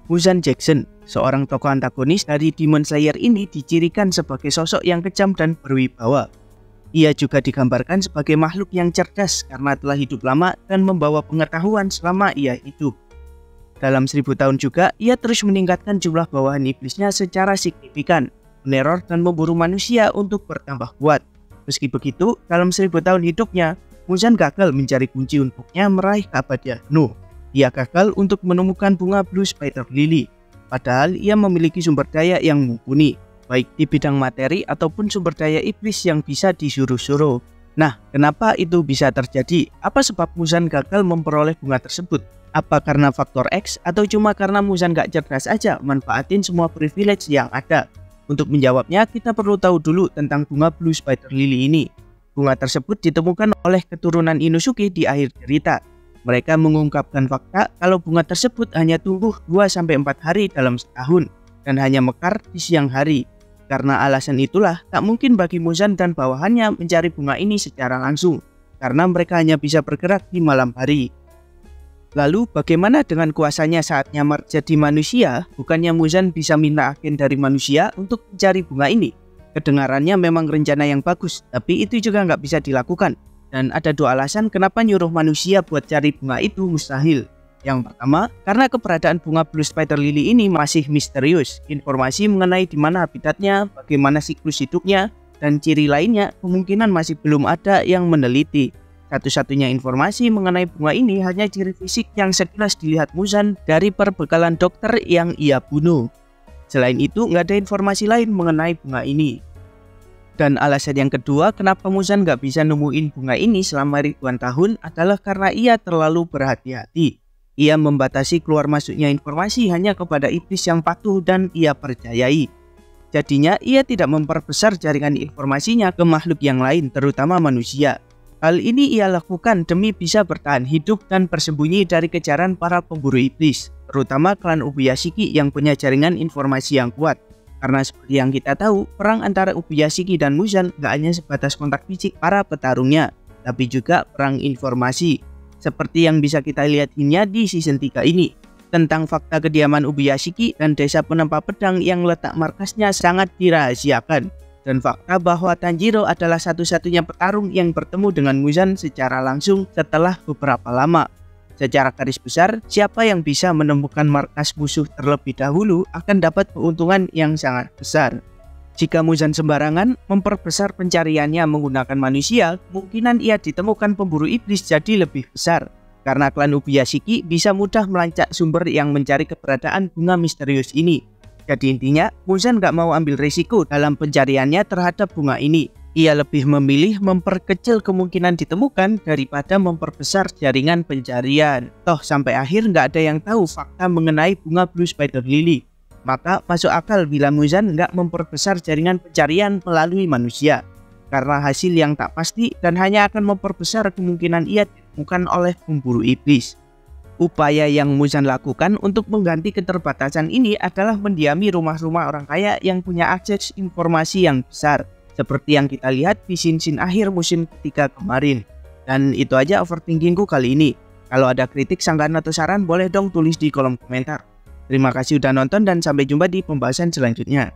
Muzan Jackson, seorang tokoh antagonis dari Demon Slayer ini dicirikan sebagai sosok yang kejam dan berwibawa. Ia juga digambarkan sebagai makhluk yang cerdas karena telah hidup lama dan membawa pengetahuan selama ia hidup. Dalam 1000 tahun juga, ia terus meningkatkan jumlah bawahan iblisnya secara signifikan, meneror dan memburu manusia untuk bertambah kuat. Meski begitu, dalam 1000 tahun hidupnya, Muzan gagal mencari kunci untuknya meraih keabadian penuh. Ia gagal untuk menemukan bunga Blue Spider Lily, padahal ia memiliki sumber daya yang mumpuni, baik di bidang materi ataupun sumber daya iblis yang bisa disuruh-suruh. Nah, kenapa itu bisa terjadi? Apa sebab Muzan gagal memperoleh bunga tersebut? Apa karena faktor X atau cuma karena Muzan gak cerdas aja manfaatin semua privilege yang ada? Untuk menjawabnya, kita perlu tahu dulu tentang bunga Blue Spider Lily ini. Bunga tersebut ditemukan oleh keturunan Inosuke di akhir cerita. Mereka mengungkapkan fakta kalau bunga tersebut hanya tumbuh 2-4 hari dalam setahun dan hanya mekar di siang hari. Karena alasan itulah tak mungkin bagi Muzan dan bawahannya mencari bunga ini secara langsung, karena mereka hanya bisa bergerak di malam hari. Lalu bagaimana dengan kuasanya saat nyamar jadi manusia? Bukannya Muzan bisa minta agen dari manusia untuk mencari bunga ini? Kedengarannya memang rencana yang bagus, tapi itu juga nggak bisa dilakukan. Dan ada 2 alasan kenapa nyuruh manusia buat cari bunga itu mustahil. Yang pertama, karena keberadaan bunga Blue Spider Lily ini masih misterius. Informasi mengenai di mana habitatnya, bagaimana siklus hidupnya, dan ciri lainnya kemungkinan masih belum ada yang meneliti. Satu-satunya informasi mengenai bunga ini hanya ciri fisik yang sekilas dilihat Muzan dari perbekalan dokter yang ia bunuh. Selain itu, nggak ada informasi lain mengenai bunga ini. Dan alasan yang kedua kenapa Muzan nggak bisa nemuin bunga ini selama ribuan tahun adalah karena ia terlalu berhati-hati. Ia membatasi keluar masuknya informasi hanya kepada iblis yang patuh dan ia percayai. Jadinya ia tidak memperbesar jaringan informasinya ke makhluk yang lain, terutama manusia. Hal ini ia lakukan demi bisa bertahan hidup dan bersembunyi dari kejaran para pemburu iblis, terutama klan Ubuyashiki yang punya jaringan informasi yang kuat. Karena seperti yang kita tahu, perang antara Ubuyashiki dan Muzan gak hanya sebatas kontak fisik para petarungnya, tapi juga perang informasi. Seperti yang bisa kita lihat di season 3 ini, tentang fakta kediaman Ubuyashiki dan desa penempa pedang yang letak markasnya sangat dirahasiakan. Dan fakta bahwa Tanjiro adalah satu-satunya petarung yang bertemu dengan Muzan secara langsung setelah beberapa lama. Secara garis besar, siapa yang bisa menemukan markas musuh terlebih dahulu akan dapat keuntungan yang sangat besar. Jika Muzan sembarangan memperbesar pencariannya menggunakan manusia, kemungkinan ia ditemukan pemburu iblis jadi lebih besar. Karena klan Ubuyashiki bisa mudah melacak sumber yang mencari keberadaan bunga misterius ini. Jadi intinya, Muzan gak mau ambil risiko dalam pencariannya terhadap bunga ini. Ia lebih memilih memperkecil kemungkinan ditemukan daripada memperbesar jaringan pencarian. Toh sampai akhir nggak ada yang tahu fakta mengenai bunga Blue Spider Lily. Maka masuk akal bila Muzan nggak memperbesar jaringan pencarian melalui manusia. Karena hasil yang tak pasti dan hanya akan memperbesar kemungkinan ia ditemukan oleh pemburu iblis. Upaya yang Muzan lakukan untuk mengganti keterbatasan ini adalah mendiami rumah-rumah orang kaya yang punya akses informasi yang besar. Seperti yang kita lihat di scene akhir musim ketiga kemarin. Dan itu aja overthinkingku kali ini. Kalau ada kritik, sanggahan atau saran boleh dong tulis di kolom komentar. Terima kasih udah nonton dan sampai jumpa di pembahasan selanjutnya.